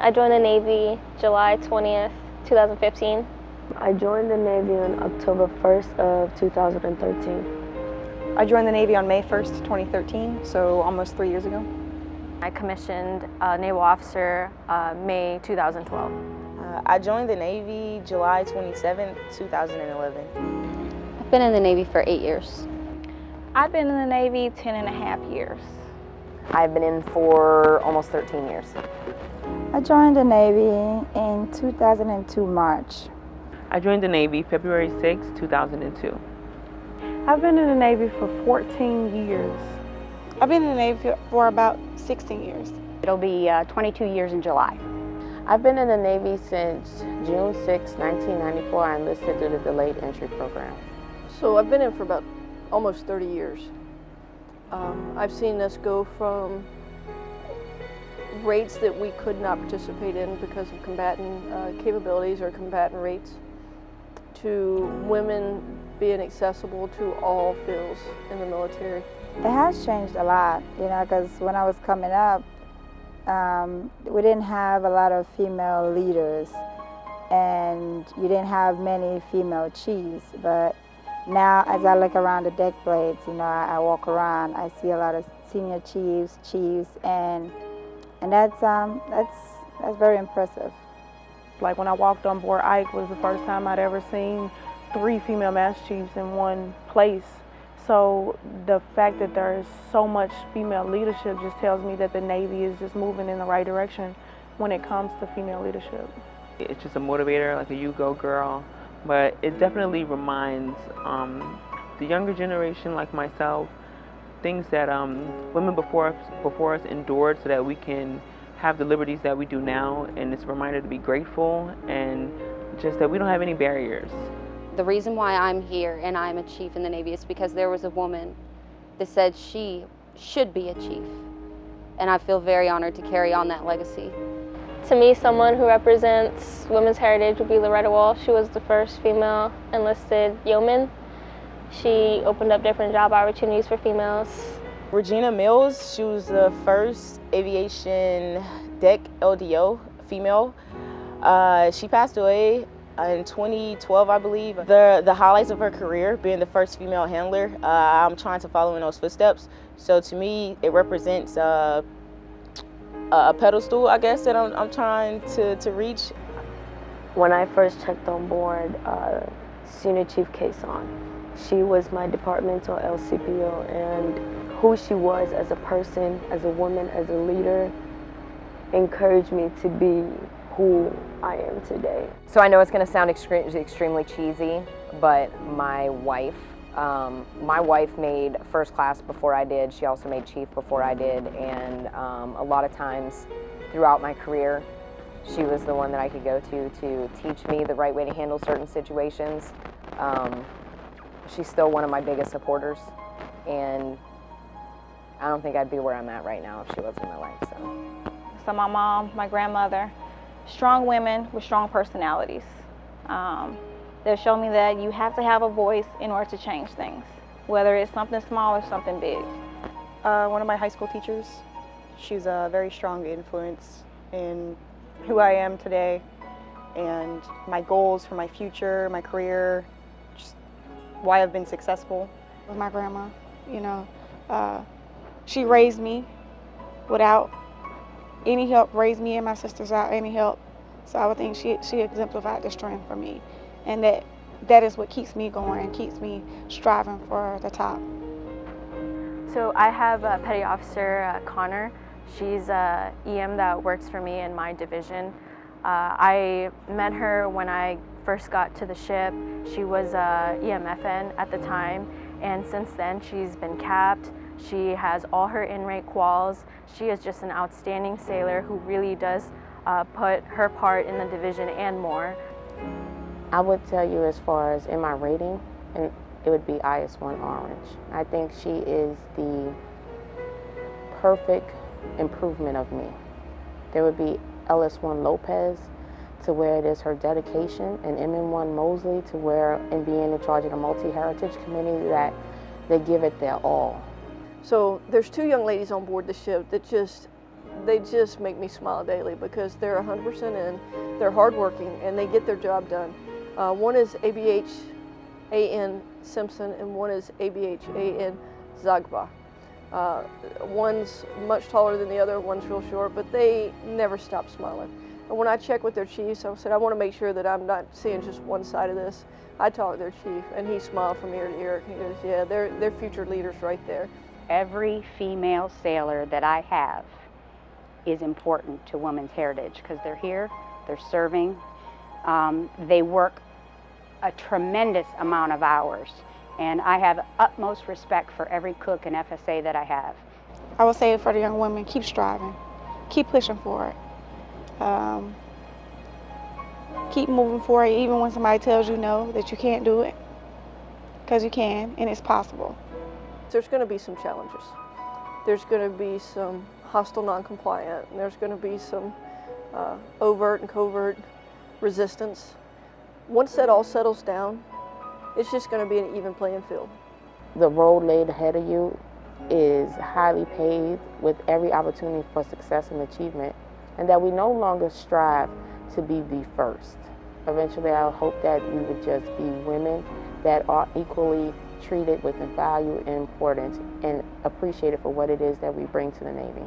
I joined the Navy July 20th, 2015. I joined the Navy on October 1st of 2013. I joined the Navy on May 1st, 2013, so almost 3 years ago. I commissioned a naval officer May 2012. I joined the Navy July 27th, 2011. I've been in the Navy for 8 years. I've been in the Navy 10.5 years. I've been in for almost 13 years. I joined the Navy in 2002 March. I joined the Navy February 6, 2002. I've been in the Navy for 14 years. I've been in the Navy for about 16 years. It'll be 22 years in July. I've been in the Navy since June 6, 1994. I enlisted through the Delayed Entry Program. So I've been in for about almost 30 years. I've seen us go from rates that we could not participate in because of combatant capabilities or combatant rates to women being accessible to all fields in the military. It has changed a lot, because when I was coming up, we didn't have a lot of female leaders and you didn't have many female chiefs, but now as I look around the deck plates, I walk around, I see a lot of senior chiefs, and that's very impressive. Like when I walked on board Ike was the first time I'd ever seen 3 female master chiefs in one place. So the fact that there is so much female leadership just tells me that the Navy is just moving in the right direction when it comes to female leadership. It's just a motivator, like a you go girl, but it definitely reminds the younger generation like myself things that women before us endured so that we can have the liberties that we do now, and it's a reminder to be grateful and just that we don't have any barriers. The reason why I'm here and I'm a chief in the Navy is because there was a woman that said she should be a chief, and I feel very honored to carry on that legacy. To me, someone who represents women's heritage would be Loretta Wall. She was the first female enlisted yeoman. She opened up different job opportunities for females. Regina Mills, she was the first aviation deck LDO female. She passed away in 2012, I believe. The highlights of her career, being the first female handler, I'm trying to follow in those footsteps. So to me, it represents a pedestal, I guess, that I'm trying to reach. When I first checked on board, Senior Chief Kason, she was my departmental LCPO, and who she was as a person, as a woman, as a leader, encouraged me to be who I am today. So I know it's going to sound extremely cheesy, but my wife made first class before I did. She also made chief before I did, and a lot of times throughout my career, she was the one that I could go to teach me the right way to handle certain situations. She's still one of my biggest supporters, and I don't think I'd be where I'm at right now if she wasn't in my life. So my mom, my grandmother, strong women with strong personalities. They've shown me that you have to have a voice in order to change things, whether it's something small or something big. One of my high school teachers, she's a very strong influence in who I am today and my goals for my future, my career, just why I've been successful. With my grandma, she raised me without any help, raised me and my sisters without any help. So I would think she exemplified the strength for me, and that is what keeps me going and keeps me striving for the top. So I have Petty Officer Connor. She's a EM that works for me in my division. I met her when I first got to the ship. She was EMFN at the time, and since then she's been capped. She has all her in-rate quals. She is just an outstanding sailor who really does put her part in the division and more. I would tell you, as far as in my rating, and it would be IS-1 Orange. I think she is the perfect improvement of me. There would be LS-1 Lopez, to where it is her dedication, and MN-1 Mosley, to where in being in charge of the multi-heritage committee that they give it their all. So there's 2 young ladies on board the ship that just they just make me smile daily because they're 100% in, they're hardworking, and they get their job done. One is ABH-AN Simpson and one is ABH-AN Zagba. One's much taller than the other, one's real short, but they never stop smiling. And when I check with their chiefs, I said, I want to make sure that I'm not seeing just one side of this. I talked to their chief, and he smiled from ear to ear. He goes, yeah, they're future leaders right there. Every female sailor that I have is important to Women's Heritage because they're here, they're serving, they work a tremendous amount of hours, and I have utmost respect for every cook and FSA that I have. I would say for the young women, keep striving, keep pushing for it. Keep moving forward even when somebody tells you no, that you can't do it, because you can and it's possible. There's going to be some challenges. There's going to be some hostile non-compliant, and there's going to be some overt and covert resistance. Once that all settles down, it's just going to be an even playing field. The road laid ahead of you is highly paved with every opportunity for success and achievement, and that we no longer strive to be the first. Eventually, I hope that we would just be women that are equally treated with the value and importance and appreciated for what it is that we bring to the Navy.